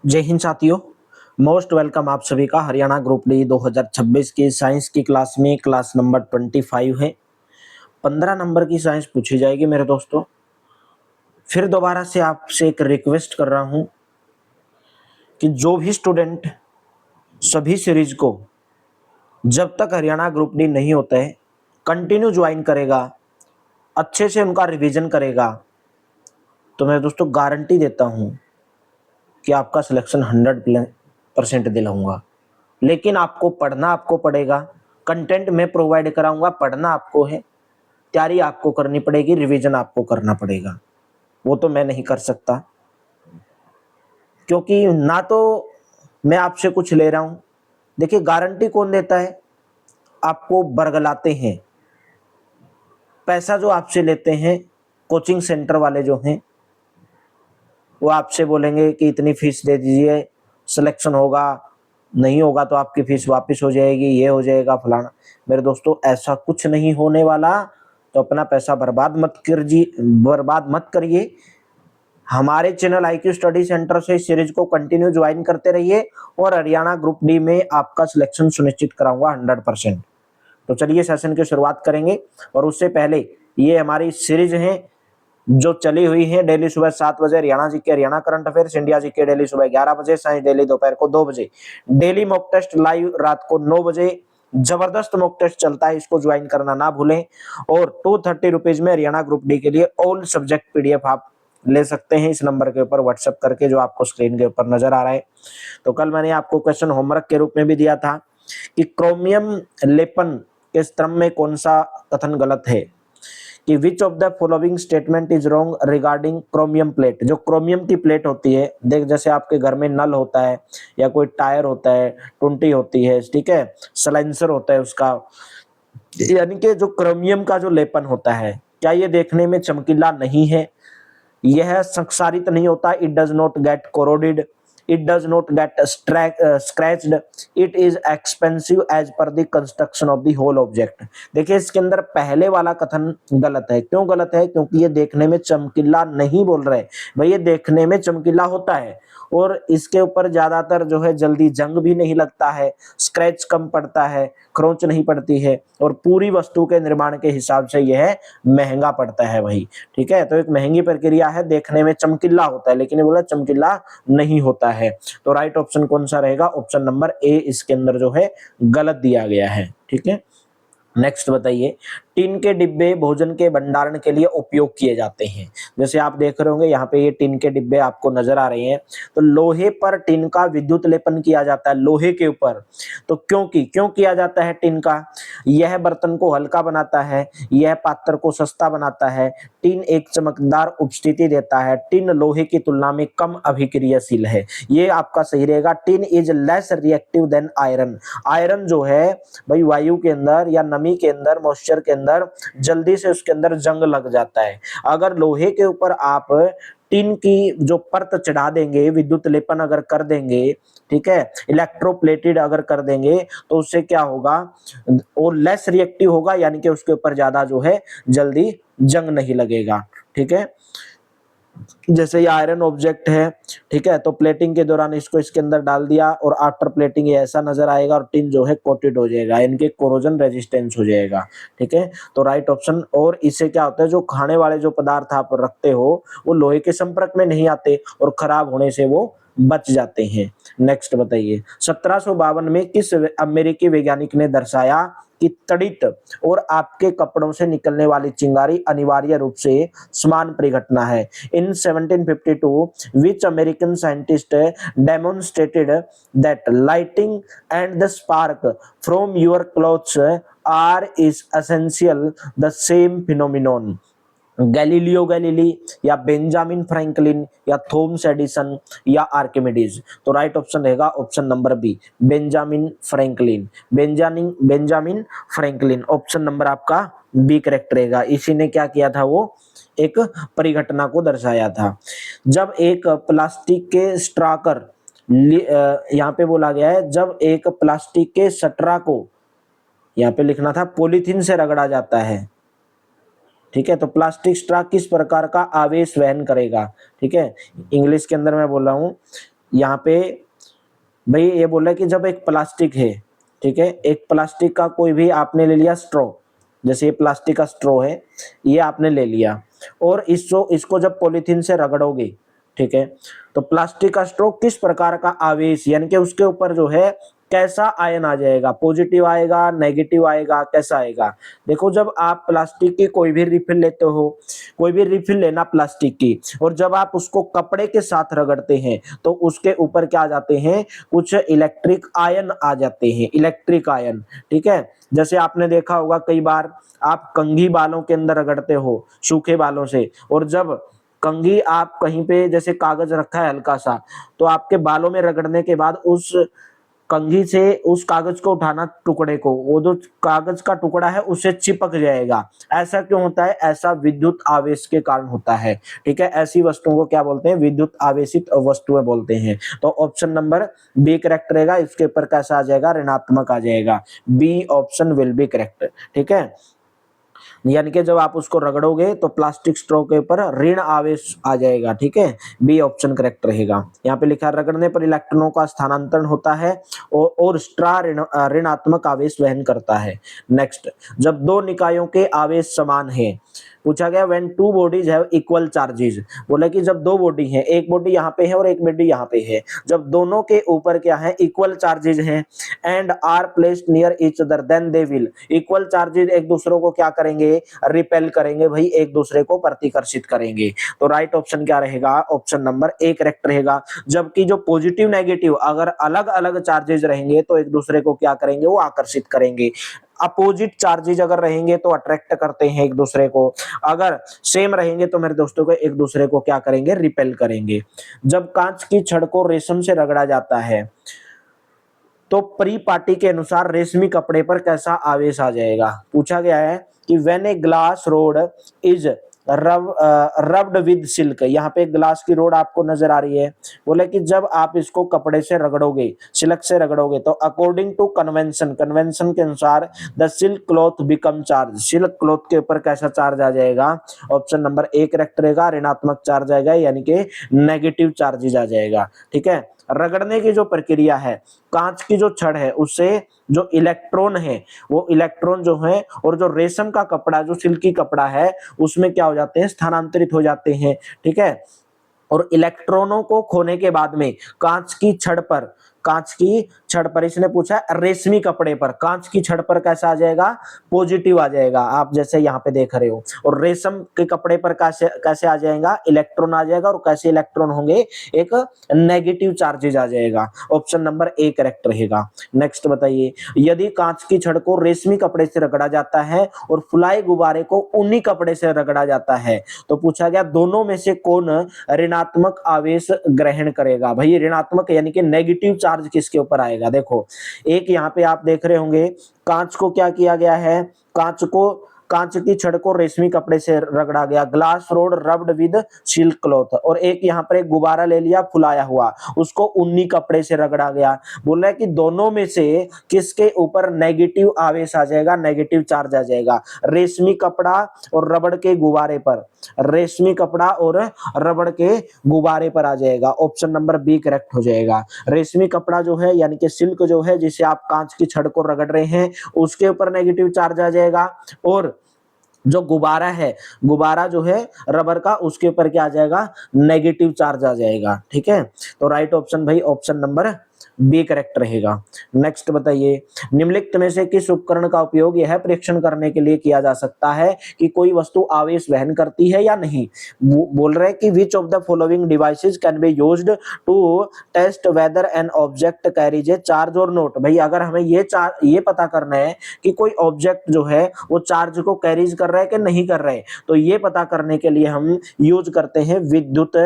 जय हिंद साथियों। Most welcome आप सभी का हरियाणा ग्रुप डी 2026 की साइंस की क्लास में। क्लास नंबर 25 है। 15 नंबर की साइंस पूछी जाएगी मेरे दोस्तों। फिर दोबारा से आपसे एक रिक्वेस्ट कर रहा हूं कि जो भी स्टूडेंट सभी सीरीज को जब तक हरियाणा ग्रुप डी नहीं होता है कंटिन्यू ज्वाइन करेगा, अच्छे से उनका रिवीजन करेगा, तो मैं दोस्तों गारंटी देता हूं कि आपका सिलेक्शन 100% दिलाऊंगा। लेकिन आपको पढ़ना आपको पड़ेगा। कंटेंट मैं प्रोवाइड कराऊंगा, पढ़ना आपको है, तैयारी आपको करनी पड़ेगी, रिवीजन आपको करना पड़ेगा। वो तो मैं नहीं कर सकता, क्योंकि ना तो मैं आपसे कुछ ले रहा हूं। देखिए, गारंटी कौन देता है? आपको बरगलाते हैं। पैसा जो आपसे लेते हैं कोचिंग सेंटर वाले जो हैं, वो आपसे बोलेंगे कि इतनी फीस दे दीजिए, सिलेक्शन होगा, नहीं होगा तो आपकी फीस वापस हो जाएगी, ये हो जाएगा फलाना। मेरे दोस्तों, ऐसा कुछ नहीं होने वाला। तो अपना पैसा बर्बाद मत करिए। हमारे चैनल IQ स्टडी सेंटर से इस सीरीज को कंटिन्यू ज्वाइन करते रहिए और हरियाणा ग्रुप डी में आपका सिलेक्शन सुनिश्चित कराऊंगा 100%। तो चलिए सेशन की शुरुआत करेंगे। और उससे पहले ये हमारी सीरीज है जो चली हुई है डेली सुबह 7 बजे Haryana GK, Haryana current affairs, India GK daily सुबह 11 बजे, साइंस डेली दोपहर को 2 बजे, डेली मॉक टेस्ट लाइव रात को 9 बजे। जबरदस्त मॉक टेस्ट चलता है, इसको ज्वाइन करना ना भूलें। और 230 रुपीज में हरियाणा ग्रुप डी के लिए ऑल सब्जेक्ट PDF आप ले सकते हैं इस नंबर के ऊपर व्हाट्सएप करके, जो आपको स्क्रीन के ऊपर नजर आ रहा है। तो कल मैंने आपको क्वेश्चन होमवर्क के रूप में भी दिया था कि क्रोमियम लेपन के स्तंभ में कौन सा कथन गलत है, कि which of the following statement is wrong regarding chromium plate. जो क्रोमियम की प्लेट होती है, देख जैसे आपके घर में नल होता है या कोई टायर होता है, टुंटी होती है, ठीक है, सलेंसर होता है उसका, यानी कि जो क्रोमियम का जो लेपन होता है, क्या ये देखने में चमकीला नहीं है? यह संक्षारित नहीं होता। It does not get corroded, it does not get scratched, it is expensive as per the construction of the whole object. देखिए, इसके अंदर पहले वाला कथन गलत है। क्यों गलत है? क्योंकि ये देखने में चमकीला नहीं बोल रहे भाई, ये देखने में चमकीला होता है और इसके ऊपर ज्यादातर जो है जल्दी जंग भी नहीं लगता है, स्क्रैच कम पड़ता है, खरोंच नहीं पड़ती है, और पूरी वस्तु के निर्माण के हिसाब से यह महंगा पड़ता है भाई। ठीक है, तो एक महंगी प्रक्रिया है, देखने में चमकीला होता है, लेकिन ये बोला चमकीला नहीं होता है। तो राइट ऑप्शन कौन सा रहेगा? ऑप्शन नंबर ए इसके अंदर जो है गलत दिया गया है। ठीक है, नेक्स्ट बताइए। टिन के डिब्बे भोजन के भंडारण के लिए उपयोग किए जाते हैं। जैसे आप देख रहे होंगे यहाँ पे ये टिन के डिब्बे आपको नजर आ रहे हैं। तो लोहे पर टिन का विद्युत लेपन किया जाता है, लोहे के ऊपर। तो क्यों किया जाता है टिन का? यह बर्तन को हल्का बनाता है, यह पात्र को सस्ता बनाता है, टिन एक चमकदार उपस्थिति देता है, टिन लोहे की तुलना में कम अभिक्रियाशील है। ये आपका सही रहेगा। Tin is less reactive than iron. Iron जो है भाई, वायु के अंदर या नमी के अंदर, मॉइस्चर के अंदर जल्दी से उसके अंदर जंग लग जाता है। अगर लोहे के ऊपर आप टिन की जो परत चढ़ा देंगे, विद्युत लेपन अगर कर देंगे, ठीक है, इलेक्ट्रोप्लेटेड अगर कर देंगे, तो उससे क्या होगा? वो लेस रिएक्टिव होगा, यानी कि उसके ऊपर ज्यादा जो है जल्दी जंग नहीं लगेगा। ठीक है, जैसे ये आयरन ऑब्जेक्ट है, ठीक है, तो प्लेटिंग के दौरान इसको इसके अंदर डाल दिया और आफ्टर प्लेटिंग ये ऐसा नजर आएगा और टिन जो है कोटेड हो जाएगा, इनके कोरोजन रेजिस्टेंस हो जाएगा। ठीक है, तो राइट ऑप्शन। और इससे क्या होता है, जो खाने वाले जो पदार्थ आप रखते हो वो लोहे के संपर्क में नहीं आते और खराब होने से वो बच जाते हैं। नेक्स्ट बताइए। 1752 में किस अमेरिकी वैज्ञानिक ने दर्शाया कि तड़ित और आपके कपड़ों से निकलने वाली चिंगारी अनिवार्य रूप से समान परिघटना है? In 1752, which American scientist demonstrated that lighting and the spark from your clothes are is essential the same phenomenon? Galileo Galilei, या बेंजामिन फ्रैंकलिन, या थॉमस एडिसन, या आर्किमिडीज। तो राइट ऑप्शन रहेगा option number B, Benjamin Franklin. Benjamin Franklin, option number आपका B correct रहेगा। इसी ने क्या किया था? वो एक परिघटना को दर्शाया था। जब एक प्लास्टिक के स्ट्राकर, यहाँ पे बोला गया है, जब एक प्लास्टिक के स्ट्रा को, यहाँ पे लिखना था पॉलीथीन से रगड़ा जाता है, ठीक है, तो प्लास्टिक स्ट्रा किस प्रकार का आवेश वहन करेगा? ठीक है, इंग्लिश के अंदर मैं बोल रहा हूं, यहाँ पे भाई ये बोल रहा है कि जब एक प्लास्टिक है, ठीक है, एक प्लास्टिक का कोई भी आपने ले लिया स्ट्रॉ, जैसे ये प्लास्टिक का स्ट्रॉ है, ये आपने ले लिया और इसको जब पॉलीथीन से रगड़ोगे, ठीक है, तो प्लास्टिक का स्ट्रॉ किस प्रकार का आवेश, यानी कि उसके ऊपर जो है कैसा आयन आ जाएगा, पॉजिटिव आएगा, नेगेटिव आएगा, कैसा आएगा। देखो जब आप प्लास्टिक की कोई भी रिफिल लेते हो, कोई भी रिफिल लेना प्लास्टिक की, और जब आप उसको कपड़े के साथ रगड़ते हैं तो उसके ऊपर क्या आ जाते हैं, कुछ इलेक्ट्रिक आयन आ जाते हैं, इलेक्ट्रिक आयन, ठीक है। जैसे आपने देखा होगा कई बार आप कंघी बालों के अंदर रगड़ते हो सूखे बालों से, और जब कंघी आप कहीं पे जैसे कागज रखा है हल्का सा, तो आपके बालों में रगड़ने के बाद उस कंघी से उस कागज को उठाना, टुकड़े को, वो जो कागज का टुकड़ा है उससे चिपक जाएगा। ऐसा क्यों होता है? ऐसा विद्युत आवेश के कारण होता है, ठीक है। ऐसी वस्तुओं को क्या बोलते हैं? विद्युत आवेशित वस्तुएं बोलते हैं। तो ऑप्शन नंबर बी करेक्ट रहेगा। इसके ऊपर कैसा आ जाएगा? ऋणात्मक आ जाएगा। B option will be correct, ठीक है। यानी कि जब आप उसको रगड़ोगे तो प्लास्टिक स्ट्रॉ के ऊपर ऋण आवेश आ जाएगा, ठीक है। बी ऑप्शन करेक्ट रहेगा। यहाँ पे लिखा है रगड़ने पर इलेक्ट्रॉनों का स्थानांतरण होता है और स्ट्रा ऋणात्मक आवेश वहन करता है। नेक्स्ट, जब दो निकायों के आवेश समान है, पूछा गया when two bodies have equal charges, बोला कि जब दो बॉडी है, एक बॉडी यहाँ पे है और एक बॉडी यहाँ पे है, जब दोनों के ऊपर क्या है? इक्वल चार्जेस हैं, and are placed near each other, then they will, equal charges एक दूसरे को क्या करेंगे? रिपेल करेंगे भाई, एक दूसरे को प्रतिकर्षित करेंगे। तो राइट ऑप्शन क्या रहेगा? ऑप्शन नंबर ए करेक्ट रहेगा। जबकि जो पॉजिटिव नेगेटिव अगर अलग अलग चार्जेस रहेंगे तो एक दूसरे को क्या करेंगे? वो आकर्षित करेंगे। अपोजिट चार्जेज अगर रहेंगे तो अट्रैक्ट करते हैं एक दूसरे को, अगर सेम रहेंगे तो मेरे दोस्तों को एक दूसरे को क्या करेंगे? रिपेल करेंगे। जब कांच की छड़ को रेशम से रगड़ा जाता है तो परिपाटी के अनुसार रेशमी कपड़े पर कैसा आवेश आ जाएगा? पूछा गया है कि when a glass rod is rubbed with silk, यहाँ पे ग्लास की रोड आपको नजर आ रही है, बोले कि जब आप इसको कपड़े से रगड़ोगे, सिल्क से रगड़ोगे, तो अकॉर्डिंग टू कन्वेंशन, कन्वेंशन के अनुसार the silk cloth become charge, silk cloth के ऊपर कैसा चार्ज आ जाएगा? ऑप्शन नंबर ए करेक्ट रहेगा। ऋणात्मक चार्ज आएगा, यानी कि नेगेटिव चार्जेज आ जाएगा, ठीक है। रगड़ने की जो प्रक्रिया है, कांच की जो छड़ है उससे जो इलेक्ट्रॉन है, वो इलेक्ट्रॉन जो है, और जो रेशम का कपड़ा, जो सिल्की कपड़ा है, उसमें क्या हो जाते हैं? स्थानांतरित हो जाते हैं, ठीक है। और इलेक्ट्रॉनों को खोने के बाद में कांच की छड़ पर, कांच की छड़ पर, इसने पूछा रेशमी कपड़े पर, कांच की छड़ पर कैसा आ जाएगा? पॉजिटिव आ जाएगा, आप जैसे यहाँ पे देख रहे हो। और रेशम के कपड़े पर कैसे कैसे आ जाएगा? इलेक्ट्रॉन आ जाएगा, और कैसे इलेक्ट्रॉन होंगे? एक नेगेटिव चार्जेज आ जाएगा। ऑप्शन नंबर ए करेक्ट रहेगा। नेक्स्ट बताइए, यदि कांच की छड़ को रेशमी कपड़े से रगड़ा जाता है और फुलाए गुब्बारे को ऊनी कपड़े से रगड़ा जाता है, तो पूछा गया दोनों में से कौन ऋणात्मक आवेश ग्रहण करेगा? भाई ऋणात्मक यानी कि नेगेटिव चार्ज किसके ऊपर आएगा? देखो, एक यहाँ पे आप देख रहे होंगे, कांच को क्या किया गया है? कांच की छड़ को रेशमी कपड़े से रगड़ा गया, glass rod rubbed with silk cloth. और एक यहाँ पर एक गुब्बारा ले लिया फुलाया हुआ, उसको ऊनी कपड़े से रगड़ा गया। बोल रहा है कि दोनों में से किसके ऊपर नेगेटिव आवेश आ जाएगा? नेगेटिव चार्ज आ जाएगा। रेशमी कपड़ा और रबड़ के गुब्बारे पर, रेशमी कपड़ा और रबड़ के गुब्बारे पर आ जाएगा। ऑप्शन नंबर बी करेक्ट हो जाएगा। रेशमी कपड़ा जो है, यानी कि सिल्क जो है, जिसे आप कांच की छड़ को रगड़ रहे हैं, उसके ऊपर नेगेटिव चार्ज आ जाएगा। और जो गुब्बारा है, गुब्बारा जो है रबर का, उसके ऊपर क्या आ जाएगा? नेगेटिव चार्ज आ जाएगा, ठीक है। तो राइट ऑप्शन भाई ऑप्शन नंबर बी करेक्ट रहेगा। नेक्स्ट बताइए, निम्नलिखित में से किस उपकरण का उपयोग यह परीक्षण करने के लिए किया जा सकता है कि कोई वस्तु आवेश वहन करती है या नहीं? बोल रहे हैं कि which of the following devices can be used to test whether an object carries a charge or not. भाई अगर हमें ये पता करना है कि कोई ऑब्जेक्ट जो है वो चार्ज को कैरीज कर रहा है कि नहीं कर रहा है, तो ये पता करने के लिए हम यूज करते हैं विद्युत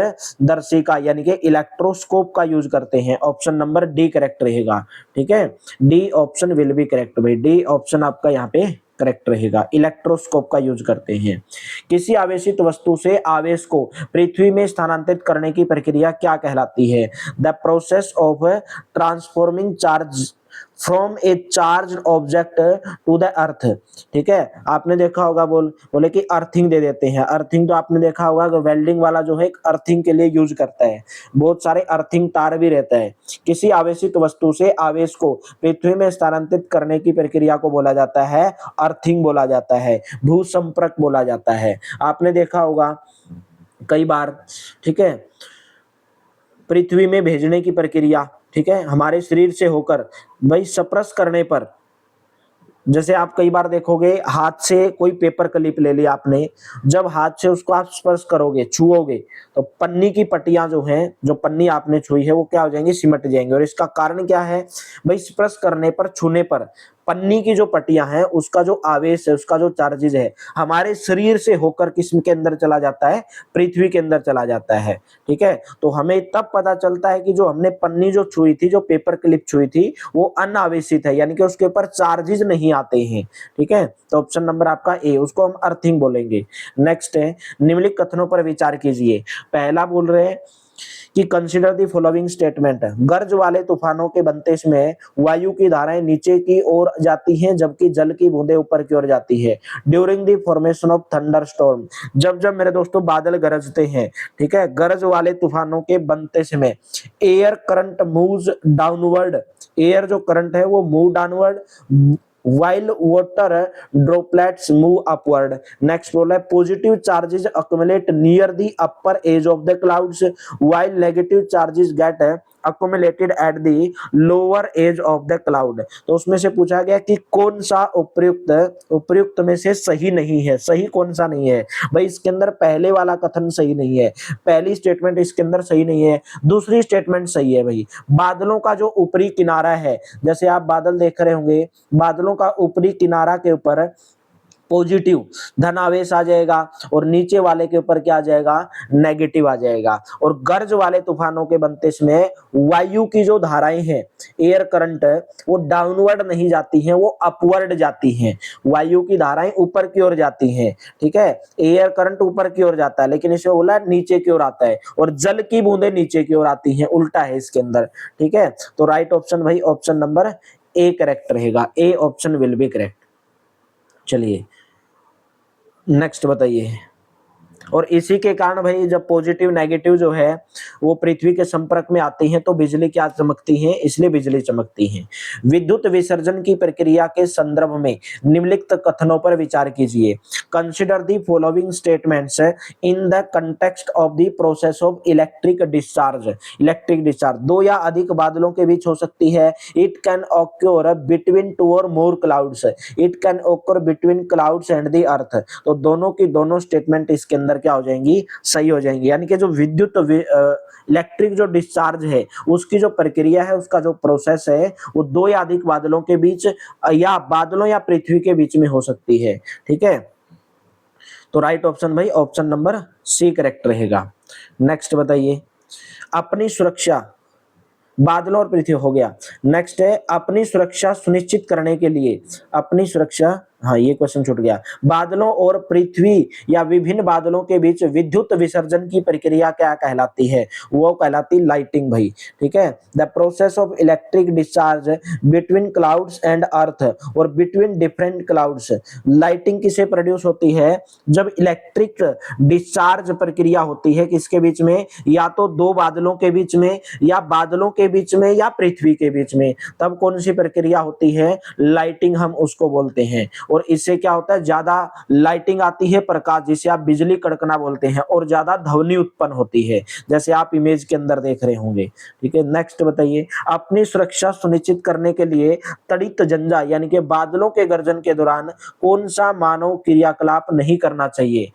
दर्शिका, यानी कि इलेक्ट्रोस्कोप का यूज करते हैं। ऑप्शन नंबर डी करेक्ट रहेगा, ठीक है। D option will be correct भाई, डी ऑप्शन आपका यहाँ पे करेक्ट रहेगा। इलेक्ट्रोस्कोप का यूज करते हैं। किसी आवेशित वस्तु से आवेश को पृथ्वी में स्थानांतरित करने की प्रक्रिया क्या कहलाती है? The process of transforming charge from a charge object to the earth. ठीक है, आपने देखा होगा बोले कि अर्थिंग दे देते हैं। अर्थिंग तो आपने देखा होगा कि वेल्डिंग वाला जो है अर्थिंग के लिए यूज करता है, बहुत सारे अर्थिंग तार भी रहता है। किसी आवेशित वस्तु से आवेश को पृथ्वी में स्थानांतरित करने की प्रक्रिया को बोला जाता है अर्थिंग बोला जाता है, भू संपर्क बोला जाता है। आपने देखा होगा कई बार, ठीक है, पृथ्वी में भेजने की प्रक्रिया, ठीक है, हमारे शरीर से होकर भाई स्पर्श करने पर, जैसे आप कई बार देखोगे हाथ से कोई पेपर क्लिप ले लिया आपने, जब हाथ से उसको आप स्पर्श करोगे, छुओगे, तो पन्नी की पट्टियां जो हैं, जो पन्नी आपने छुई है वो क्या हो जाएंगी, सिमट जाएंगे। और इसका कारण क्या है भाई, स्पर्श करने पर, छूने पर पन्नी की जो पट्टियां हैं उसका जो आवेश है, उसका जो चार्जेज है, हमारे शरीर से होकर किस्म के अंदर चला जाता है, पृथ्वी के अंदर चला जाता है। ठीक है, तो हमें तब पता चलता है कि जो हमने पन्नी जो छुई थी, जो पेपर क्लिप छुई थी, वो अनावेशित है, यानी कि उसके ऊपर चार्जेज नहीं आते हैं। ठीक है, तो ऑप्शन नंबर आपका ए, उसको हम अर्थिंग बोलेंगे। नेक्स्ट है, निम्नलिखित कथनों पर विचार कीजिए। पहला बोल रहे हैं कि कंसिडर द फॉलोइंग स्टेटमेंट। गर्ज वाले तूफानों के बनते में वायु की धाराएं नीचे की ओर जाती हैं जबकि जल की बूंदें ऊपर की ओर जाती है। During the formation of thunder storm, जब जब मेरे दोस्तों बादल गरजते हैं, ठीक है, गरज वाले तूफानों के बनते समय air current moves downward, air जो करंट है वो move downward, while water droplets move upward. Next बोला है positive charges accumulate near the upper edge of the clouds while negative charges get accumulated at the lower edge of the cloud. तो उसमें से पूछा गया कि कौन सा उपयुक्त में से सही नहीं है, सही कौन सा नहीं है भाई। इसके अंदर पहले वाला कथन सही नहीं है, पहली स्टेटमेंट इसके अंदर सही नहीं है, दूसरी स्टेटमेंट सही है भाई। बादलों का जो ऊपरी किनारा है, जैसे आप बादल देख रहे होंगे, बादलों का ऊपरी किनारा के ऊपर पॉजिटिव धनावेश आ जाएगा और नीचे वाले के ऊपर क्या आ जाएगा, नेगेटिव आ जाएगा। और गर्ज वाले तूफानों के बनते में वायु की जो धाराएं हैं, एयर करंट, वो डाउनवर्ड नहीं जाती हैं, वो अपवर्ड जाती हैं। वायु की धाराएं ऊपर की ओर जाती हैं, ठीक है, एयर करंट ऊपर की ओर जाता है, लेकिन इसे बोला नीचे की ओर आता है, और जल की बूंदें नीचे की ओर आती हैं, उल्टा है इसके अंदर। ठीक है, तो राइट ऑप्शन भाई ऑप्शन नंबर ए करेक्ट रहेगा, A option will be correct. चलिए नेक्स्ट बताइए। और इसी के कारण भाई जब पॉजिटिव नेगेटिव जो है वो पृथ्वी के संपर्क में आती हैं तो बिजली क्या चमकती है, इसलिए बिजली चमकती है। विद्युत विसर्जन की प्रक्रिया के संदर्भ में निम्नलिखित कथनों पर विचार कीजिए। Consider the following statements in the context of the process of electric discharge. Electric discharge दो या अधिक बादलों के बीच हो सकती है। It can occur between two और more clouds, it can occur between clouds and the earth. तो दोनों की दोनों स्टेटमेंट इसके अंदर क्या हो जाएंगी, सही हो जाएंगी। यानी कि जो विद्युत इलेक्ट्रिक जो डिस्चार्ज है उसकी जो प्रक्रिया है, उसका जो प्रोसेस है, वो दो या अधिक बादलों के बीच या बादलों या पृथ्वी के बीच में हो सकती है। ठीक है, तो राइट ऑप्शन भाई ऑप्शन नंबर सी करेक्ट रहेगा। नेक्स्ट बताइए। अपनी सुरक्षा, बादलों और पृथ्वी हो गया। नेक्स्ट है अपनी सुरक्षा सुनिश्चित करने के लिए, अपनी सुरक्षा, हाँ ये क्वेश्चन छूट गया। बादलों और पृथ्वी या विभिन्न बादलों के बीच विद्युत विसर्जन की प्रक्रिया क्या कहलाती है, वो कहलाती लाइटिंग भाई। ठीक है, the process of electric discharge between clouds and earth और बिटवीन डिफरेंट क्लाउड्स। लाइटिंग किसे प्रोड्यूस होती है, जब इलेक्ट्रिक डिस्चार्ज प्रक्रिया होती है किसके बीच में, या तो दो बादलों के बीच में, या बादलों के बीच में, या पृथ्वी के बीच में, तब कौन सी प्रक्रिया होती है, लाइटिंग हम उसको बोलते हैं। और इससे क्या होता है, ज्यादा लाइटिंग आती है, प्रकाश, जिसे आप बिजली कड़कना बोलते हैं, और ज्यादा ध्वनि उत्पन्न होती है, जैसे आप इमेज के अंदर देख रहे होंगे। ठीक है, नेक्स्ट बताइए। अपनी सुरक्षा सुनिश्चित करने के लिए तड़ित झंझा यानी कि बादलों के गर्जन के दौरान कौन सा मानव क्रियाकलाप नहीं करना चाहिए।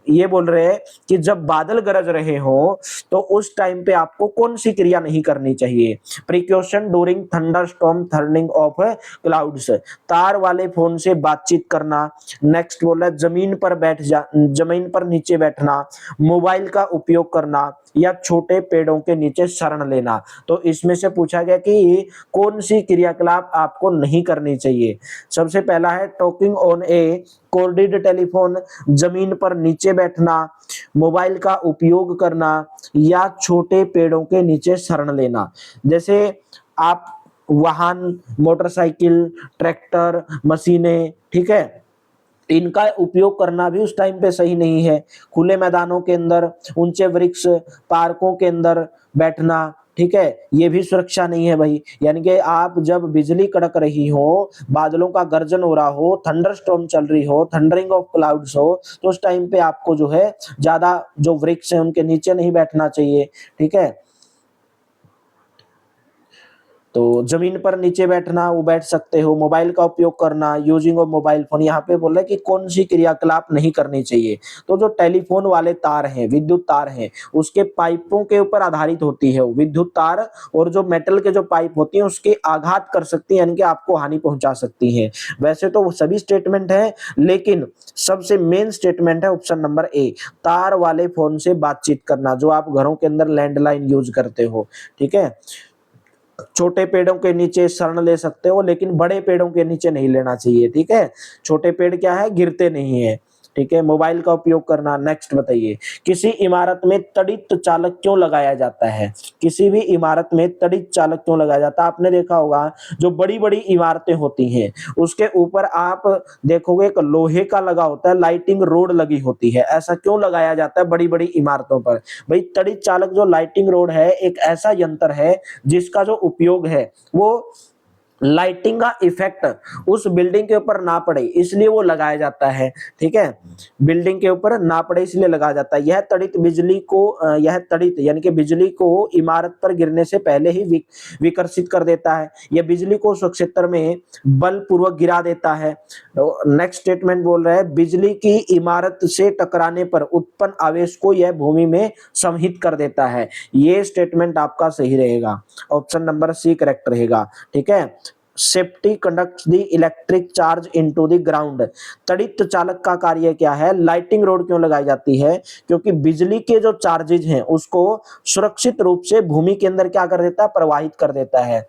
ये बोल रहे हैं कि जब बादल गरज रहे हो तो उस टाइम पे आपको कौन सी क्रिया नहीं करनी चाहिए। Precaution during thunderstorm, turning of clouds, तार वाले फोन से बातचीत करना। नेक्स्ट बोला जमीन पर नीचे बैठना, मोबाइल का उपयोग करना, या छोटे पेड़ों के नीचे शरण लेना। तो इसमें से पूछा गया कि कौन सी क्रियाकलाप आपको नहीं करनी चाहिए। सबसे पहला है talking on A corded telephone, जमीन पर नीचे बैठना, मोबाइल का उपयोग करना, या छोटे पेड़ों के नीचे शरण लेना। जैसे आप वाहन, मोटरसाइकिल, ट्रैक्टर, मशीनें, ठीक है, इनका उपयोग करना भी उस टाइम पे सही नहीं है। खुले मैदानों के अंदर, ऊंचे वृक्ष, पार्कों के अंदर बैठना, ठीक है, ये भी सुरक्षा नहीं है भाई। यानी कि आप जब बिजली कड़क रही हो, बादलों का गर्जन हो रहा हो, थंडर स्टॉर्म चल रही हो, थंडरिंग ऑफ क्लाउड्स हो, तो उस टाइम पे आपको जो है ज्यादा जो वृक्ष है उनके नीचे नहीं बैठना चाहिए, ठीक है। तो जमीन पर नीचे बैठना, वो बैठ सकते हो। मोबाइल का उपयोग करना, यूजिंग ऑफ मोबाइल फोन, यहाँ पे बोल रहा है कि कौन सी क्रियाकलाप नहीं करनी चाहिए। तो जो टेलीफोन वाले तार हैं, विद्युत तार हैं, उसके पाइपों के ऊपर आधारित होती है विद्युत तार, और जो मेटल के जो पाइप होती हैं उसके आघात कर सकती है, यानी कि आपको हानि पहुंचा सकती है। वैसे तो वो सभी स्टेटमेंट है, लेकिन सबसे मेन स्टेटमेंट है ऑप्शन नंबर ए, तार वाले फोन से बातचीत करना, जो आप घरों के अंदर लैंडलाइन यूज करते हो, ठीक है। छोटे पेड़ों के नीचे शरण ले सकते हो, लेकिन बड़े पेड़ों के नीचे नहीं लेना चाहिए, ठीक है। छोटे पेड़ क्या है, गिरते नहीं है, ठीक है। मोबाइल का उपयोग करना। नेक्स्ट बताइए, किसी इमारत में तड़ित चालक क्यों लगाया जाता है? किसी भी इमारत में तड़ित चालक क्यों लगाया जाता है? आपने देखा होगा जो बड़ी बड़ी इमारतें होती हैं उसके ऊपर आप देखोगे एक लोहे का लगा होता है, लाइटिंग रोड लगी होती है। ऐसा क्यों लगाया जाता है बड़ी बड़ी इमारतों पर? भाई तड़ित चालक जो लाइटिंग रोड है एक ऐसा यंत्र है जिसका जो उपयोग है वो लाइटिंग का इफेक्ट उस बिल्डिंग के ऊपर ना पड़े, इसलिए वो लगाया जाता है, ठीक है। बिल्डिंग के ऊपर ना पड़े इसलिए लगाया जाता है। यह तड़ित बिजली को यह तड़ित यानी कि बिजली को इमारत पर गिरने से पहले ही विकर्षित कर देता है। यह बिजली को उस क्षेत्र में बलपूर्वक गिरा देता है। नेक्स्ट स्टेटमेंट बोल रहा है, बिजली की इमारत से टकराने पर उत्पन्न आवेश को यह भूमि में संहित कर देता है। ये स्टेटमेंट आपका सही रहेगा, ऑप्शन नंबर सी करेक्ट रहेगा, ठीक है। Safety conducts the electric charge into the ground. तड़ित चालक का कार्य क्या है? लाइटिंग रोड क्यों लगाई जाती है? क्योंकि बिजली के जो चार्जेज हैं उसको सुरक्षित रूप से भूमि के अंदर क्या कर देता है? प्रवाहित कर देता है।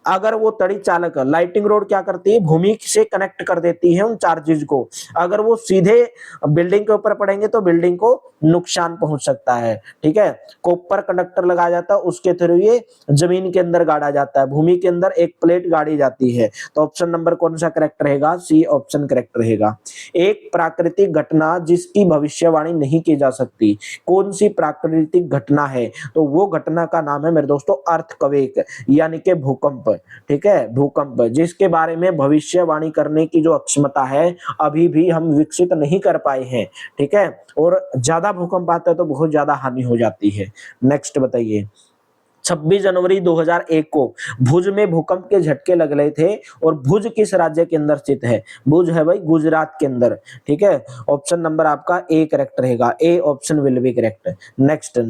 अगर वो तड़ी चालक लाइटिंग रोड क्या करती है? भूमि से कनेक्ट कर देती है उन चार्जेज को। अगर वो सीधे बिल्डिंग के ऊपर पड़ेंगे तो बिल्डिंग को नुकसान पहुंच सकता है, ठीक है। कॉपर कंडक्टर लगाया जाता है, उसके थ्रू ये जमीन के अंदर गाड़ा जाता है, भूमि के अंदर एक प्लेट गाड़ी जाती है। तो ऑप्शन नंबर कौन सा करेक्ट रहेगा? सी ऑप्शन करेक्ट रहेगा। एक प्राकृतिक घटना जिसकी भविष्यवाणी नहीं की जा सकती, कौन सी प्राकृतिक घटना है? तो वो घटना का नाम है मेरे दोस्तों अर्थक्वेक, यानी कि भूकंप, ठीक है। भूकंप जिसके बारे में भविष्यवाणी करने की जो अक्षमता है अभी भी हम विकसित नहीं कर पाए हैं, ठीक है। और ज्यादा भूकंप आता है तो बहुत ज्यादा हानि हो जाती है। नेक्स्ट बताइए, 26 जनवरी 2001 को भुज में भूकंप के झटके लग रहे थे, और भुज किस राज्य के अंदर स्थित है? भुज है भाई गुजरात के अंदर, ठीक है। ऑप्शन नंबर आपका ए करेक्ट रहेगा, A option will be correct. Next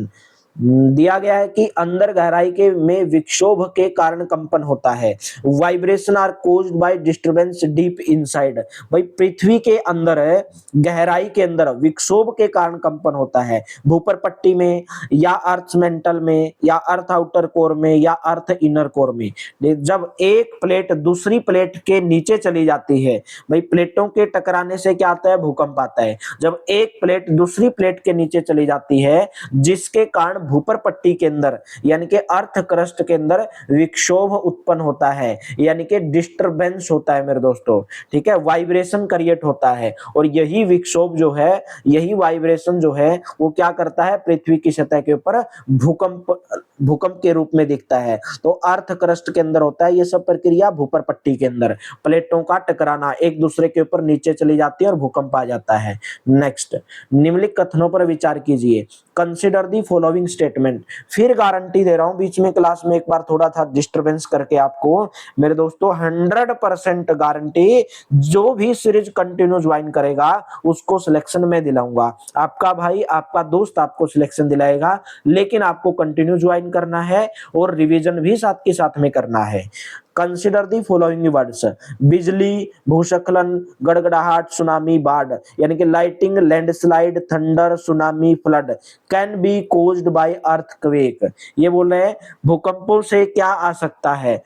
दिया गया है कि अंदर गहराई के में विक्षोभ के कारण कंपन होता है। Vibration are caused by disturbance deep inside. भाई पृथ्वी के अंदर है, गहराई के अंदर विक्षोभ के कारण कंपन होता है। भूपर पट्टी में, या अर्थ मेंटल में, या अर्थ आउटर कोर में, या अर्थ इनर कोर में। जब एक प्लेट दूसरी प्लेट के नीचे चली जाती है, भाई प्लेटों के टकराने से क्या आता है? भूकंप आता है। जब एक प्लेट दूसरी प्लेट के नीचे चली जाती है जिसके कारण भूपर पट्टी के अंदर यानी कि अर्थ क्रस्ट के अंदर विक्षोभ उत्पन्न होता है, यानी कि डिस्टरबेंस होता है मेरे दोस्तों, ठीक है। वाइब्रेशन क्रिएट होता है, और यही विक्षोभ जो है, यही वाइब्रेशन जो है वो क्या करता है? पृथ्वी की सतह के ऊपर भूकंप के रूप में दिखता है। तो अर्थ क्रस्ट के अंदर होता है ये सब प्रक्रिया। भूपर पट्टी के अंदर प्लेटों का टकराना, एक दूसरे के ऊपर नीचे चली जाती है और भूकंप आ जाता है। नेक्स्ट, निम्नलिखित कथनों पर विचार कीजिए। Consider the following statement. फिर गारंटी दे रहा हूं, बीच में क्लास में एक बार थोड़ा था डिस्टरबेंस करके आपको मेरे दोस्तों 100% गारंटी, जो भी सीरीज कंटिन्यू ज्वाइन करेगा उसको सिलेक्शन में दिलाऊंगा। आपका भाई, आपका दोस्त आपको सिलेक्शन दिलाएगा, लेकिन आपको कंटिन्यू ज्वाइन करना है और रिवीजन भी साथ के साथ में करना है। Consider the following words. बिजली, भूस्खलन, गड़गड़ाहट, सुनामी, बाढ़, यानी कि lighting, landslide, thunder, tsunami, flood can be caused by earthquake. ये बोल रहे हैं भूकंपों से क्या आ सकता है?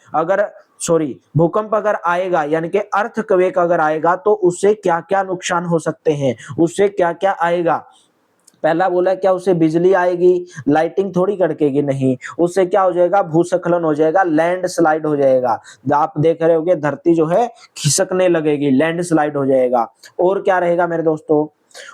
भूकंप अगर आएगा यानी कि अर्थक्वेक अगर आएगा तो उससे क्या क्या नुकसान हो सकते हैं, उससे क्या क्या आएगा? पहला बोला क्या उससे बिजली आएगी, लाइटिंग थोड़ी कड़केगी, नहीं, उससे क्या हो जाएगा, भूस्खलन हो जाएगा, लैंड स्लाइड हो जाएगा। आप देख रहे होगे धरती जो है खिसकने लगेगी, लैंड स्लाइड हो जाएगा। और क्या रहेगा मेरे दोस्तों,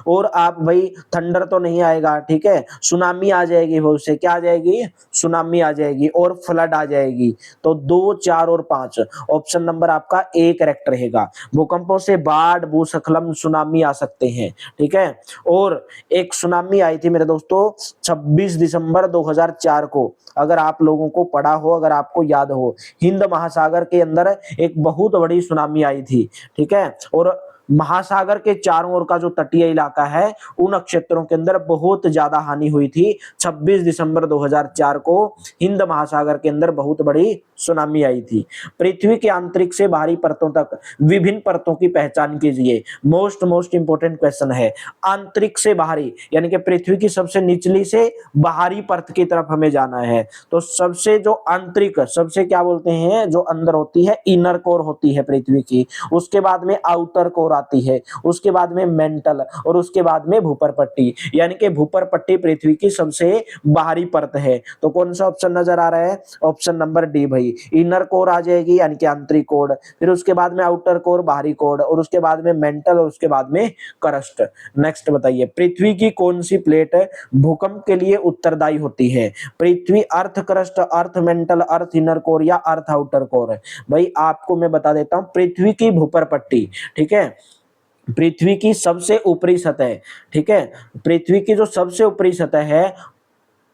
और आप भाई थंडर तो नहीं आएगा, ठीक है, सुनामी आ जाएगी, वो उससे क्या आ जाएगी, सुनामी आ जाएगी और फ्लड आ जाएगी। तो 2, 4 और 5 ऑप्शन नंबर आपका ए करेक्ट रहेगा। भूकंपों से बाढ़, भूस्खलन, सुनामी आ सकते हैं, ठीक है। और एक सुनामी आई थी मेरे दोस्तों 26 दिसंबर 2004 को, अगर आप लोगों को पढ़ा हो, अगर आपको याद हो, हिंद महासागर के अंदर एक बहुत बड़ी सुनामी आई थी, ठीक है। और महासागर के चारों ओर का जो तटीय इलाका है, उन क्षेत्रों के अंदर बहुत ज्यादा हानि हुई थी। 26 दिसंबर 2004 को हिंद महासागर के अंदर बहुत बड़ी सुनामी आई थी। पृथ्वी के आंतरिक से बाहरी परतों तक विभिन्न परतों की पहचान कीजिए। मोस्ट इंपोर्टेंट क्वेश्चन है। आंतरिक से बाहरी यानी कि पृथ्वी की सबसे निचली से बाहरी परत की तरफ हमें जाना है। तो सबसे जो आंतरिक, सबसे क्या बोलते हैं, जो अंदर होती है, इनर कोर होती है पृथ्वी की। उसके बाद में आउटर कोर आती है, उसके बाद में मेंटल, और उसके बाद में भूपर पट्टी, यानी कि भूपर पट्टी पृथ्वी की सबसे बाहरी परत है। तो कौन सा ऑप्शन नजर आ रहा है, ऑप्शन नंबर डी भाई, इनर कोर आ जाएगी यानी कि आंतरिक कोर, फिर उसके बाद में आउटर कोर बाहरी कोर, और उसके बाद में मेंटल, और उसके बाद में क्रस्ट। नेक्स्ट बताइए, पृथ्वी की कौन सी प्लेट भूकंप के लिए उत्तरदायी होती है? पृथ्वी, अर्थ क्रस्ट, अर्थ मेंटल, अर्थ इनर कोर या अर्थ आउटर कोर? भाई आपको मैं बता देता हूं, पृथ्वी की भूपर पट्टी, ठीक है, पृथ्वी की सबसे ऊपरी सतह, ठीक है, पृथ्वी की जो सबसे ऊपरी सतह है,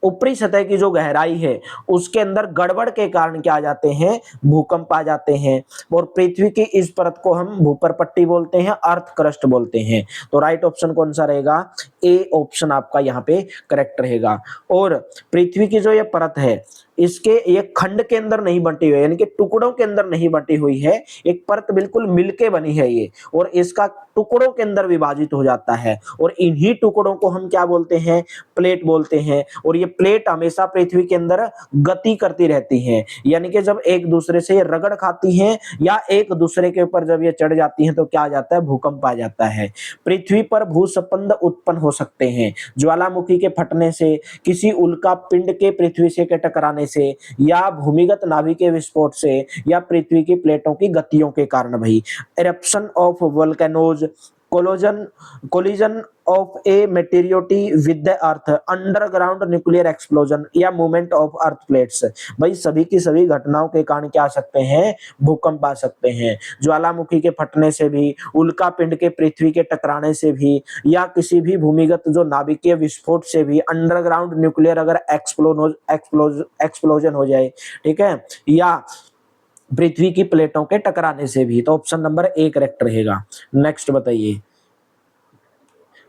ऊपरी सतह की जो गहराई है, उसके अंदर गड़बड़ के कारण क्या आ जाते हैं, भूकंप आ जाते हैं। और पृथ्वी की इस परत को हम भूपर पट्टी बोलते हैं, अर्थ क्रस्ट बोलते हैं। तो राइट ऑप्शन कौन सा रहेगा, ए ऑप्शन आपका यहाँ पे करेक्ट रहेगा। और पृथ्वी की जो ये परत है, इसके ये खंड के अंदर नहीं बंटी हुई है, यानी कि टुकड़ों के अंदर नहीं बंटी हुई है, एक परत बिल्कुल मिलके बनी है ये, और इसका टुकड़ों के अंदर विभाजित हो जाता है, और इन्हीं टुकड़ों को हम क्या बोलते हैं, प्लेट बोलते हैं। और ये प्लेट हमेशा पृथ्वी के अंदर गति करती रहती हैं, यानी कि जब एक दूसरे से रगड़ खाती हैं या एक दूसरे के ऊपर जब ये चढ़ जाती हैं तो क्या आ जाता है, भूकंप आ जाता है। पृथ्वी पर भूस्पंद उत्पन्न हो सकते हैं ज्वालामुखी के फटने से, किसी उल्का पिंड के पृथ्वी से के टकराने से, या भूमिगत नाभिक के विस्फोट से, या पृथ्वी की प्लेटों की गतियों के कारण भाई। Eruption of volcanoes, collision of a meteorite with the earth, underground nuclear explosion, या मूवमेंट ऑफ अर्थ प्लेट्स। भाई सभी की सभी घटनाओं के कारण क्या आ सकते हैं, भूकंप आ सकते हैं। ज्वालामुखी के फटने से भी, उल्का पिंड के पृथ्वी के टकराने से भी, या किसी भी भूमिगत जो नाभिकीय विस्फोट से भी, अंडरग्राउंड न्यूक्लियर अगर एक्सप्लोजन हो जाए, ठीक है, या पृथ्वी की प्लेटों के टकराने से भी। तो ऑप्शन नंबर ए करेक्ट रहेगा। नेक्स्ट बताइए,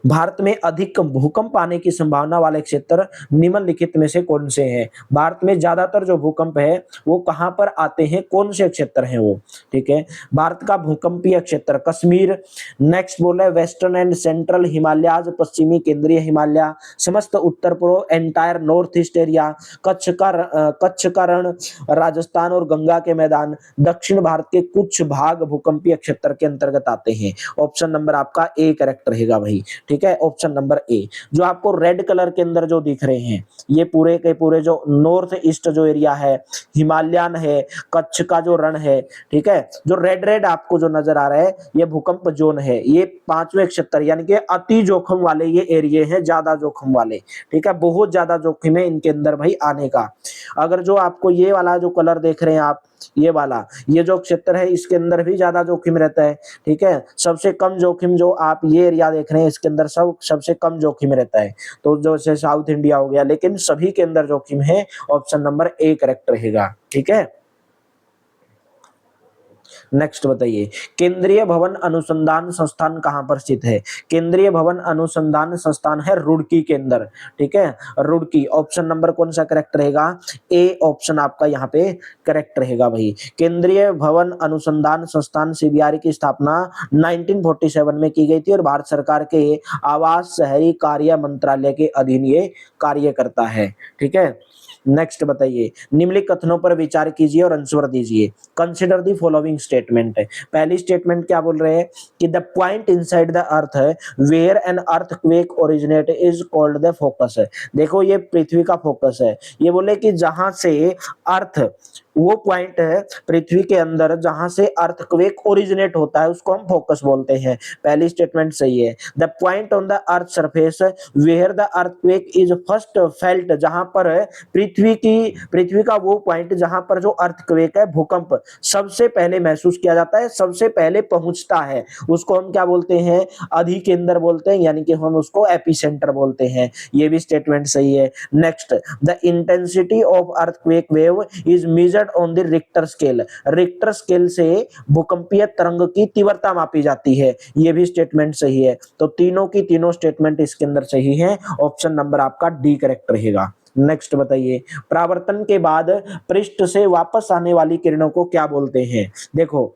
भारत में अधिक भूकंप आने की संभावना वाले क्षेत्र निम्नलिखित में से कौन से हैं? भारत में ज्यादातर जो भूकंप है वो कहां पर आते हैं, कौन से क्षेत्र हैं वो, ठीक है। भारत का भूकंपीय क्षेत्र कश्मीर, नेक्स्ट बोल रहा है वेस्टर्न एंड सेंट्रल हिमालयाज, पश्चिमी केंद्रीय हिमालय, समस्त उत्तर पूर्व, entire north east area, Kutch का रण, राजस्थान और गंगा के मैदान, दक्षिण भारत के कुछ भाग भूकंपीय क्षेत्र के अंतर्गत आते हैं। ऑप्शन नंबर आपका ए करेक्ट रहेगा भाई, ठीक है, ऑप्शन नंबर ए। जो आपको रेड कलर के अंदर जो दिख रहे हैं, ये पूरे के पूरे जो नॉर्थ ईस्ट जो एरिया है, हिमालयन है, कच्छ का जो रण है, ठीक है, जो रेड रेड आपको जो नजर आ रहा है, ये भूकंप जोन है। ये पांचवें क्षेत्र यानी कि अति जोखिम वाले ये एरिया है, ज्यादा जोखिम वाले, ठीक है, बहुत ज्यादा जोखिम है इनके अंदर भाई आने का। अगर जो आपको ये वाला जो कलर देख रहे हैं आप, ये वाला, ये जो क्षेत्र है, इसके अंदर भी ज्यादा जोखिम रहता है, ठीक है। सबसे कम जोखिम जो आप ये एरिया देख रहे हैं, इसके अंदर सबसे कम जोखिम रहता है। तो जैसे साउथ इंडिया हो गया, लेकिन सभी के अंदर जोखिम है। ऑप्शन नंबर ए करेक्ट रहेगा, ठीक है। नेक्स्ट बताइए, केंद्रीय भवन अनुसंधान संस्थान कहां पर स्थित है? केंद्रीय भवन अनुसंधान संस्थान है रुड़की के अंदर, ठीक है, रुड़की। ऑप्शन नंबर कौन सा करेक्ट रहेगा? ए ऑप्शन आपका यहाँ पे करेक्ट रहेगा भाई। केंद्रीय भवन अनुसंधान संस्थान सीबीआर की स्थापना 1947 में की गई थी और भारत सरकार के आवास शहरी कार्य मंत्रालय के अधीन ये कार्य करता है, ठीक है। नेक्स्ट बताइए, निम्नलिखित कथनों पर विचार कीजिए और आंसर दीजिए। कंसिडर द फॉलोइंग स्टेटमेंट है। पहली स्टेटमेंट क्या बोल रहे हैं कि the point inside the earth है where an earthquake originate is called the focus है। देखो ये पृथ्वी का फोकस है, ये बोले कि जहां से अर्थ, वो पॉइंट है पृथ्वी के अंदर जहां से अर्थक्वेक ओरिजिनेट होता है उसको हम फोकस बोलते हैं। पहली स्टेटमेंट सही है। The point on the earth surface where the earthquake is first felt, जहां पर पृथ्वी का वो पॉइंट जहां पर जो अर्थक्वेक है, भूकंप सबसे पहले महसूस किया जाता है, सबसे पहले पहुंचता है, उसको हम क्या बोलते हैं, अधिकेंद्र बोलते हैं, यानी कि हम उसको एपिसेंटर बोलते हैं। ये भी स्टेटमेंट सही है। Next, the intensity of earthquake wave is measured on the Richter scale. Richter scale से भूकंपीय तरंग की तीव्रता मापी जाती है। ये भी स्टेटमेंट सही है। तो तीनों की तीनों स्टेटमेंट इसके अंदर सही है। ऑप्शन नंबर आपका डी करेक्ट रहेगा। नेक्स्ट बताइए, परावर्तन के बाद पृष्ठ से वापस आने वाली किरणों को क्या बोलते हैं। देखो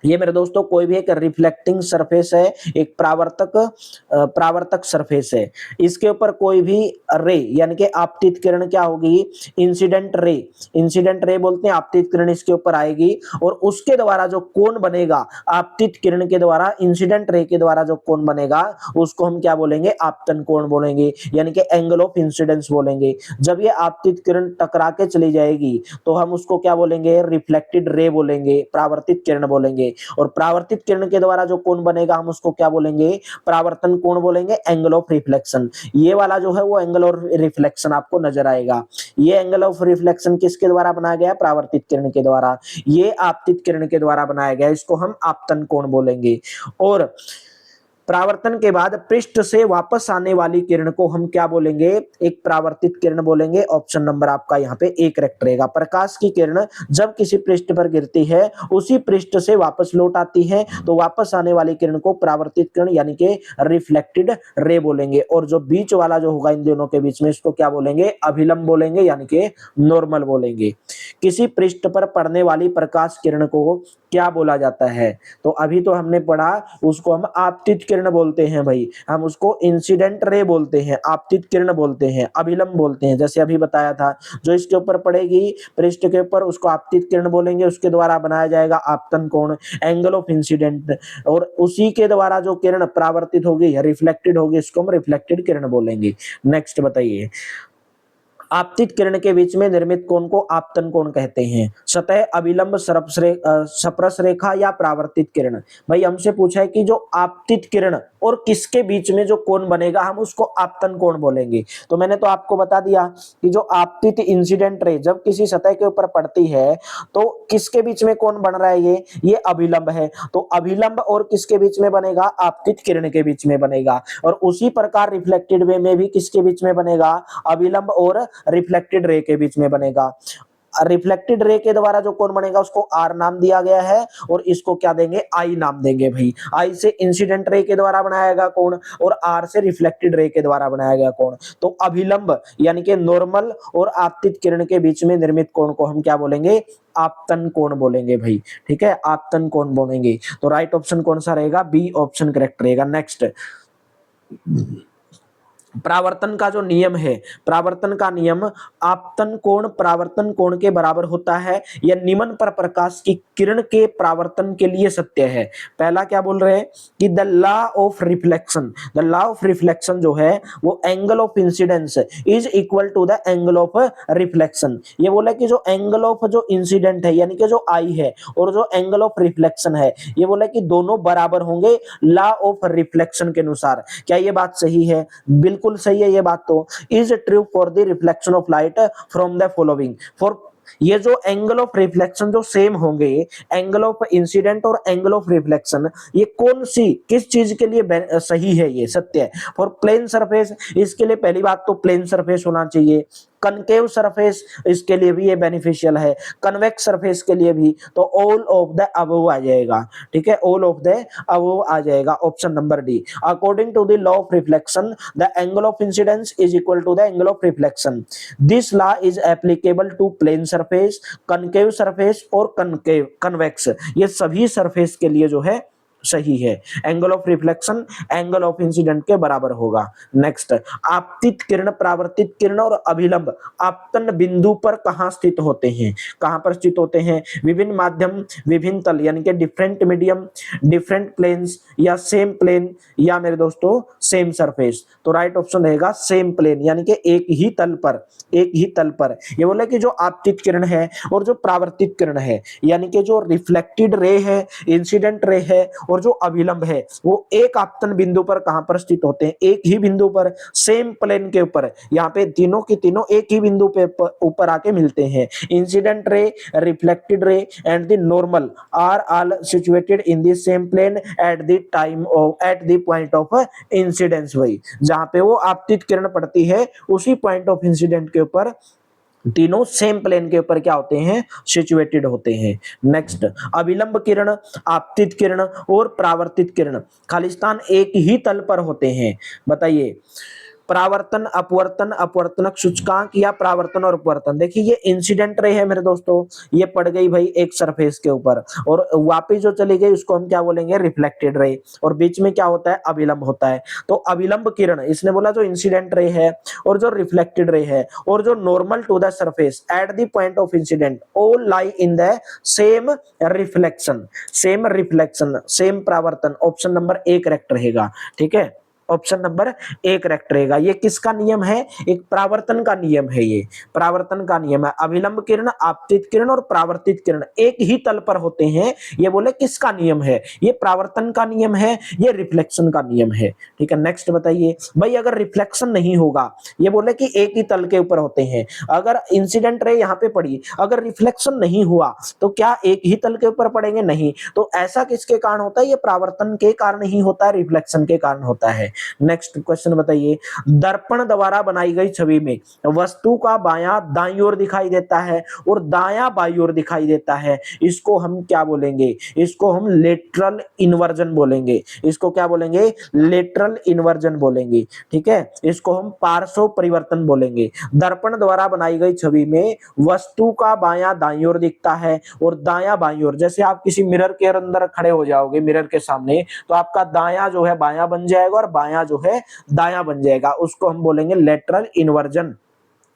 ये मेरे दोस्तों कोई भी एक रिफ्लेक्टिंग सरफेस है, एक प्रावर्तक सरफेस है, इसके ऊपर कोई भी रे यानी कि आपतित किरण क्या होगी, इंसिडेंट रे बोलते हैं, आपतित किरण इसके ऊपर आएगी और उसके द्वारा जो कोण बनेगा, आपतित किरण के द्वारा इंसिडेंट रे के द्वारा जो कोण बनेगा उसको हम क्या बोलेंगे, आपतन कोण बोलेंगे, यानी कि एंगल ऑफ इंसिडेंस बोलेंगे। जब ये आपतित किरण टकरा के चली जाएगी तो हम उसको क्या बोलेंगे, रिफ्लेक्टेड रे बोलेंगे, परावर्तित किरण बोलेंगे। और परावर्तित किरण के द्वारा जो कोण बनेगा हम उसको क्या बोलेंगे, परावर्तन कोण बोलेंगे, एंगल ऑफ रिफ्लेक्शन। ये वाला जो है वो एंगल ऑफ रिफ्लेक्शन आपको नजर आएगा। ये एंगल ऑफ रिफ्लेक्शन किसके द्वारा बनाया गया, परावर्तित किरण के द्वारा। ये आपतित किरण के द्वारा बनाया गया, इसको हम आपतन कोण बोलेंगे। और परावर्तन के बाद पृष्ठ से वापस आने वाली किरण को हम क्या बोलेंगे, एक परावर्तित किरण बोलेंगे। ऑप्शन नंबर आपका यहाँ पे ए करेक्ट रहेगा। प्रकाश की किरण जब किसी पृष्ठ पर गिरती है उसी पृष्ठ से वापस लौट आती है, तो वापस आने वाली किरण को परावर्तित किरण यानी कि रिफ्लेक्टेड रे बोलेंगे। और जो बीच वाला जो होगा इन दोनों के बीच में, इसको क्या बोलेंगे, अभिलंब बोलेंगे, यानी कि नॉर्मल बोलेंगे। किसी पृष्ठ पर पड़ने वाली प्रकाश किरण को क्या बोला जाता है, तो अभी तो हमने पढ़ा उसको हम आपतित किरण बोलते हैं भाई, हम उसको इंसिडेंट रे बोलते हैं, आपतित किरण बोलते हैं, अभिलंब बोलते हैं। जैसे अभी बताया था, जो इसके ऊपर पड़ेगी पृष्ठ के ऊपर उसको आपतित किरण बोलेंगे, उसके द्वारा बनाया जाएगा आपतन कोण, एंगल ऑफ इंसिडेंट। और उसी के द्वारा जो किरण परावर्तित होगी या रिफ्लेक्टेड होगी इसको हम रिफ्लेक्टेड किरण बोलेंगे। नेक्स्ट बताइए, आपतित किरण के बीच में निर्मित कोण को आपतन कोण कहते हैं। सतह, अभिलंब, सप्रस रेखा या परावर्तित किरण। भाई हमसे पूछा है कि जो आपतित किरण और किसके बीच में जो कोण बनेगा हम उसको आपतन कोण बोलेंगे। तो मैंने तो आपको बता दिया कि जो आपतित इंसिडेंट रे जब किसी सतह के ऊपर पड़ती है तो किसके बीच में कोण बन रहा है, ये अभिलंब है। तो अभिलंब और किसके बीच में बनेगा, आपतित किरण के बीच में बनेगा। और उसी प्रकार रिफ्लेक्टेड वे में भी किसके बीच में बनेगा, अभिलंब और रिफ्लेक्टेड रे के बीच में बनेगा। रिफ्लेक्टेड रे के द्वारा जो कोण बनेगा उसको आर नाम दिया गया है और इसको क्या देंगे, आई नाम देंगे। भाई आई से इंसिडेंट रे के द्वारा बनाया गया कोण और आर से रिफ्लेक्टेड रे के द्वारा बनाया गया कोण। तो अभिलंब यानी कि नॉर्मल और आपतित किरण के बीच में निर्मित कोण को हम क्या बोलेंगे, आपतन कोण बोलेंगे भाई। ठीक है, आपतन कोण बोलेंगे। तो राइट ऑप्शन कौन सा रहेगा, बी ऑप्शन करेक्ट रहेगा। नेक्स्ट, परावर्तन का जो नियम है, परावर्तन का नियम, आपतन कोण परावर्तन कोण के बराबर होता है, यह निम्न पर प्रकाश की किरण के परावर्तन के लिए सत्य है। पहला क्या बोल रहे हैं कि the law of reflection, the law of reflection जो है वो angle of incidence is equal to the angle of reflection. ये बोला कि जो एंगल ऑफ जो इंसिडेंट है यानी कि जो आई है और जो एंगल ऑफ रिफ्लेक्शन है, ये बोला कि दोनों बराबर होंगे लॉ ऑफ रिफ्लेक्शन के अनुसार। क्या ये बात सही है, बिल्कुल सही है ये बात। तो is true for the reflection of light from the following. For ये जो एंगल ऑफ रिफ्लेक्शन जो सेम होंगे, एंगल ऑफ इंसिडेंट और एंगल ऑफ रिफ्लेक्शन, ये कौन सी किस चीज के लिए सही है, ये सत्य है। फॉर प्लेन सरफेस, इसके लिए पहली बात तो प्लेन सरफेस होना चाहिए। कनकेव सरफेस, इसके लिए भी ये बेनिफिशियल है। कन्वेक्स सरफेस के लिए भी, तो ऑल ऑफ द अबव आ जाएगा। ठीक है, ऑल ऑफ द अबव आ जाएगा। Option number D, according to the law of reflection the angle of incidence is equal to the angle of reflection. This law is applicable to plane surface, concave surface और convex. ये सभी surface के लिए जो है सही है। Angle of reflection angle of incident के बराबर होगा। नेक्स्ट, आपतित किरण, परावर्तित किरण और अभिलंब आपतन बिंदु पर कहां स्थित होते हैं? कहां पर स्थित होते हैं? विभिन्न माध्यम, विभिन्न तल, यानी कि डिफरेंट मीडियम, डिफरेंट प्लेन्स, या सेम प्लेन, या मेरे दोस्तों सेम सरफेस। तो राइट ऑप्शन रहेगा सेम प्लेन, यानी कि एक ही तल पर, एक ही तल पर। ये बोले कि जो आपतित किरण है और जो परावर्तित किरण है, यानी कि जो रिफ्लेक्टेड रे है, इंसिडेंट रे है और जो अभिलंब है, वो एक आपतन बिंदु पर कहां पर स्थित होते हैं? एक ही बिंदु पर, सेम प्लेन के ऊपर। यहाँ पे तीनों की तीनों एक ही बिंदु पे ऊपर आके मिलते हैं। Incident ray, reflected ray and the normal are all situated in the same plane at the time of, at the point of incidence. वही जहां पे वो आपतित किरण पड़ती है, उसी पॉइंट ऑफ इंसिडेंट के ऊपर तीनों सेम प्लेन के ऊपर क्या होते हैं? सिचुएटेड होते हैं। नेक्स्ट, अभिलंब किरण, आपतित किरण और परावर्तित किरण खालिस्तान एक ही तल पर होते हैं। बताइए, परावर्तन, अपवर्तन, अपवर्तनक सूचकांक या परावर्तन और अपवर्तन। देखिए ये इंसिडेंट रे है मेरे दोस्तों, ये पड़ गई भाई एक सरफेस के ऊपर और वापस जो चली गई उसको हम क्या बोलेंगे? Reflected ray. और बीच में क्या होता है? अभिलंब होता है। तो अभिलंब किरण, इसने बोला जो इंसिडेंट रे है और जो रिफ्लेक्टेड रे है और जो normal to the surface at the point of incident, all lie in the same reflection, same reflection, same परावर्तन। ऑप्शन नंबर ए करेक्ट रहेगा। ठीक है, ऑप्शन नंबर ए करेक्ट रहेगा। ये किसका नियम है? एक परावर्तन का नियम है, ये परावर्तन का नियम है। अभिलंब किरण, आपतित किरण और परावर्तित किरण एक ही तल पर होते हैं। ये बोले किसका नियम है? ये परावर्तन का नियम है, ये रिफ्लेक्शन का नियम है। ठीक है, नेक्स्ट बताइए भाई, अगर रिफ्लेक्शन नहीं होगा, ये बोले कि एक ही तल के ऊपर होते हैं, अगर इंसिडेंट रे यहाँ पे पड़ी, अगर रिफ्लेक्शन नहीं हुआ तो क्या एक ही तल के ऊपर पड़ेंगे? नहीं। तो ऐसा किसके कारण होता है? ये परावर्तन के कारण ही होता है, रिफ्लेक्शन के कारण होता है। नेक्स्ट क्वेश्चन बताइए, दर्पण द्वारा बनाई गई छवि में वस्तु का बायां दाईं ओर दिखाई देता है और दायां बाईं ओर दिखाई देता है, इसको हम क्या बोलेंगे? इसको हम लेटरल इन्वर्जन बोलेंगे। इसको क्या बोलेंगे? लेटरल इन्वर्जन बोलेंगे। ठीक है, इसको हम पार्श्व परिवर्तन बोलेंगे। दर्पण द्वारा बनाई गई छवि में वस्तु का बायां दाईं ओर दिखता है और दायां बाईं ओर। जैसे आप किसी मिरर के अंदर खड़े हो जाओगे, मिरर के सामने, तो आपका दायां जो है बायां बन जाएगा और बायां जो है दायां बन जाएगा, उसको हम बोलेंगे लेटरल इन्वर्जन।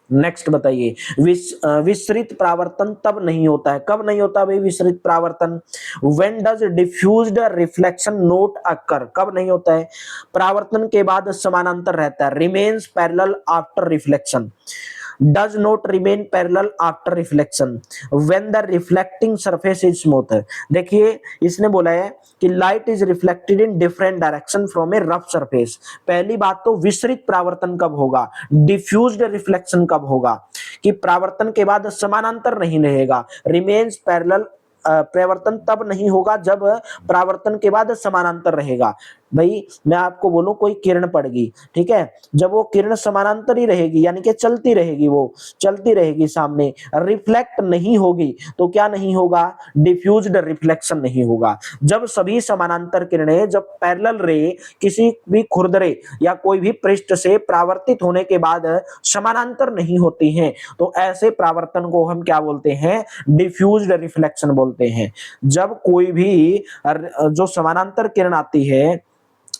नेक्स्ट बताइए, विसरित परावर्तन तब नहीं होता है। कब नहीं होता भाई विसरित परावर्तन? When does diffused reflection not occur? कब नहीं होता है? परावर्तन के बाद समानांतर रहता है, remains parallel after reflection, does not remain parallel after reflection when the reflecting surface is smooth। देखिए इसने बोला है कि light is reflected in different direction from A rough surface. पहली बात तो विसरित परावर्तन कब होगा? डिफ्यूज्ड रिफ्लेक्शन कब होगा? कि परावर्तन के बाद समानांतर नहीं रहेगा, रिमेन्स पैरेलल। परावर्तन तब नहीं होगा जब परावर्तन के बाद समानांतर रहेगा। भाई मैं आपको बोलूं, कोई किरण पड़ गई, ठीक है, जब वो किरण समानांतर ही रहेगी, यानी कि चलती रहेगी, वो चलती रहेगी सामने, रिफ्लेक्ट नहीं होगी, तो क्या नहीं होगा? डिफ्यूज्ड रिफ्लेक्शन नहीं होगा। जब सभी समानांतर किरणें, जब पैरेलल रे किसी भी खुरदरे या कोई भी पृष्ठ से परावर्तित होने के बाद समानांतर नहीं होती हैं, तो ऐसे परावर्तन को हम क्या बोलते हैं? डिफ्यूज्ड रिफ्लेक्शन बोलते हैं। जब कोई भी जो समानांतर किरण आती है,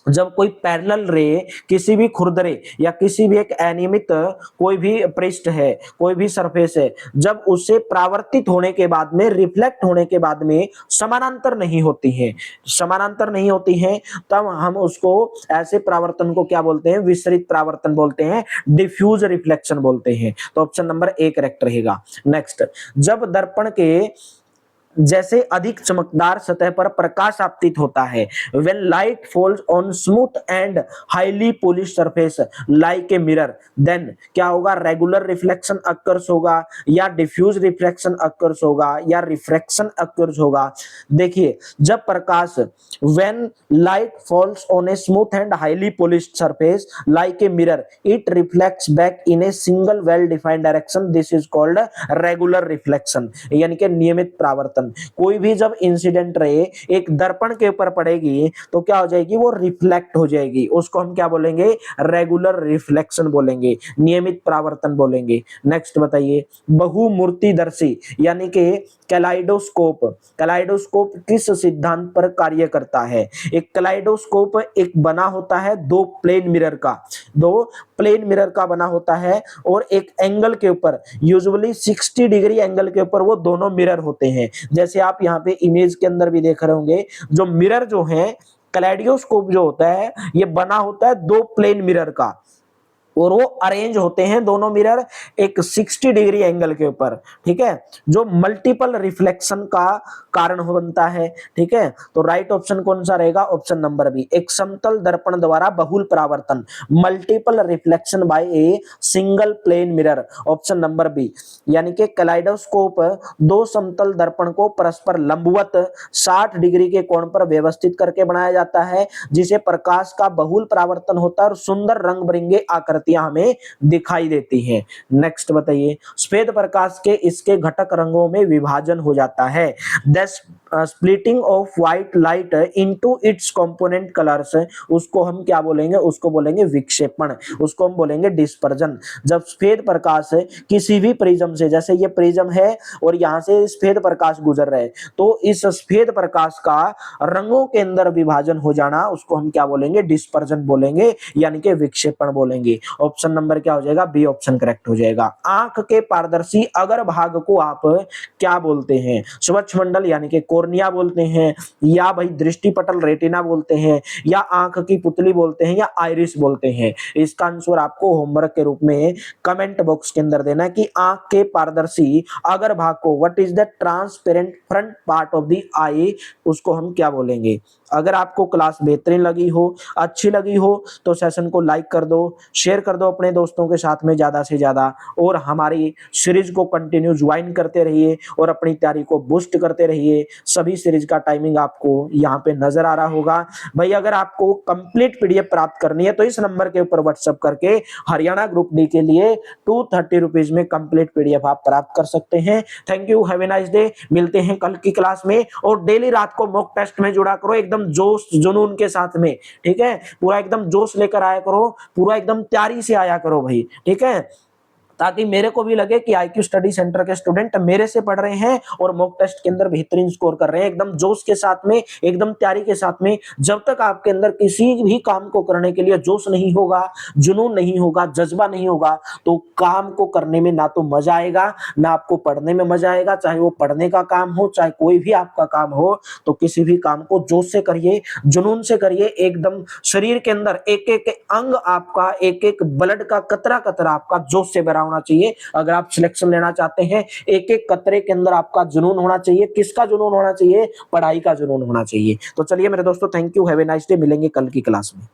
जब कोई पैरेलल रे किसी भी खुरदरे या किसी भी एक अनियमित कोई भी पृष्ठ है, कोई भी सरफेस है, जब उससे परावर्तित होने के बाद में, रिफ्लेक्ट होने के बाद में समानांतर नहीं होती है, समानांतर नहीं होती है, तब हम उसको, ऐसे परावर्तन को क्या बोलते हैं? विसरित परावर्तन बोलते हैं, डिफ्यूज रिफ्लेक्शन बोलते हैं। तो ऑप्शन नंबर ए करेक्ट रहेगा। नेक्स्ट, जब दर्पण के जैसे अधिक चमकदार सतह पर प्रकाश आपतित होता है, when light falls on smooth and highly polished surface like a mirror, then क्या होगा? रेगुलर रिफ्लेक्शन अक्कर्स होगा या डिफ्यूज रिफ्लेक्शन अक्कर्स होगा या रिफ्रैक्शन अक्कर्स होगा? देखिए जब प्रकाश, when light falls on a smooth and highly polished surface like a mirror, it reflects back in a single well defined direction, this is called regular reflection, यानी कि नियमित परावर्तन। परिवर्तन। कोई भी जब इंसिडेंट रे एक दर्पण के ऊपर पड़ेगी तो क्या हो जाएगी, वो रिफ्लेक्ट हो जाएगी, उसको हम क्या बोलेंगे, रेगुलर रिफ्लेक्शन बोलेंगे, नियमित परावर्तन बोलेंगे। नेक्स्ट बताइए, बहुमूर्तिदर्शी यानी कि कैलाइडोस्कोप, कैलाइडोस्कोप किस सिद्धांत पर कार्य करता है? एक कैलाइडोस्कोप एक बना होता है दो प्लेन मिरर का, दो प्लेन मिरर का बना होता है और एक एंगल के ऊपर, यूजुअली 60 डिग्री एंगल के ऊपर वो दोनों मिरर होते हैं। जैसे आप यहाँ पे इमेज के अंदर भी देख रहे होंगे, जो मिरर जो है, कैलाइडोस्कोप जो होता है ये बना होता है दो प्लेन मिरर का, और वो अरेंज होते हैं दोनों मिरर एक 60 डिग्री एंगल के ऊपर, ठीक है, जो मल्टीपल रिफ्लेक्शन का कारण बनता है। ठीक है, तो राइट ऑप्शन कौन सा रहेगा, ऑप्शन नंबर बी, एक समतल दर्पण द्वारा बहुल परावर्तन, multiple reflection by a single plane mirror, option number B. यानी कि कैलाइडोस्कोप दो समतल दर्पण को परस्पर लंबवत 60 डिग्री के कोण पर व्यवस्थित करके बनाया जाता है, जिसे प्रकाश का बहुल परावर्तन होता है और सुंदर रंग बिरंगे आकृतियां हमें दिखाई देती हैं। नेक्स्ट बताइए, श्वेत प्रकाश के इसके घटक रंगों में विभाजन हो जाता है। Splitting of white light into its component colours, उसको हम क्या बोलेंगे, उसको बोलेंगे विक्षेपण, उसको हम बोलेंगे डिस्पर्जन। जब श्वेत प्रकाश किसी भी प्रिज्म से, जैसे ये प्रिज्म है और यहाँ से श्वेत प्रकाश गुजर रहे हैं, तो इस श्वेत प्रकाश का रंगों के अंदर विभाजन हो जाना, उसको हम क्या बोलेंगे, डिस्पर्जन बोलेंगे, यानी कि विक्षेपण बोलेंगे। ऑप्शन नंबर क्या हो जाएगा, बी ऑप्शन करेक्ट हो जाएगा। आंख के पारदर्शी अगर भाग को आप क्या बोलते हैं, स्वच्छ मंडल यानी कि कॉर्निया बोलते हैं, या भाई दृष्टिपटल रेटिना बोलते हैं, या आंख की पुतली बोलते हैं, या आइरिस बोलते हैं? इसका आंसर आपको होमवर्क के रूप में कमेंट बॉक्स के अंदर देना है कि आंख के पारदर्शी अगर भाग को, what is the transparent front part of the eye, उसको हम क्या बोलेंगे। अगर आपको क्लास बेहतरीन लगी हो, अच्छी लगी हो, तो सेशन को लाइक कर दो, शेयर कर दो अपने दोस्तों के साथ में ज्यादा से ज्यादा, और हमारी सीरीज को कंटिन्यू ज्वाइन करते रहिए और अपनी तैयारी को बूस्ट करते रहिए। सभी सीरीज का टाइमिंग आपको यहाँ पे नजर आ रहा होगा। भाई अगर आपको कंप्लीट पीडीएफ प्राप्त करनी है तो इस नंबर के ऊपर व्हाट्सएप करके हरियाणा ग्रुप डी के लिए 230 रुपीज में कंप्लीट पीडीएफ आप प्राप्त कर सकते हैं। Thank you, have a nice day. मिलते हैं कल की क्लास में, और डेली रात को मॉक टेस्ट में जुड़ा करो एकदम जोश जुनून के साथ में, ठीक है, पूरा एकदम जोश लेकर आया करो, पूरा एकदम तैयारी से आया करो भाई, ठीक है, ताकि मेरे को भी लगे कि आईक्यू स्टडी सेंटर के स्टूडेंट मेरे से पढ़ रहे हैं और मॉक टेस्ट के अंदर बेहतरीन स्कोर कर रहे हैं, एकदम जोश के साथ में, एकदम तैयारी के साथ में। जब तक आपके अंदर किसी भी काम को करने के लिए जोश नहीं होगा, जुनून नहीं होगा, जज्बा नहीं होगा, तो काम को करने में ना तो मजा आएगा, ना आपको पढ़ने में मजा आएगा। चाहे वो पढ़ने का काम हो, चाहे कोई भी आपका काम हो, तो किसी भी काम को जोश से करिए, जुनून से करिए, एकदम शरीर के अंदर एक एक अंग आपका, एक एक ब्लड का कतरा कतरा आपका जोश से भरा होना चाहिए। अगर आप सिलेक्शन लेना चाहते हैं, एक एक कतरे के अंदर आपका जुनून होना चाहिए। किसका जुनून होना चाहिए, पढ़ाई का जुनून होना चाहिए। तो चलिए मेरे दोस्तों, thank you, have a nice day. मिलेंगे कल की क्लास में।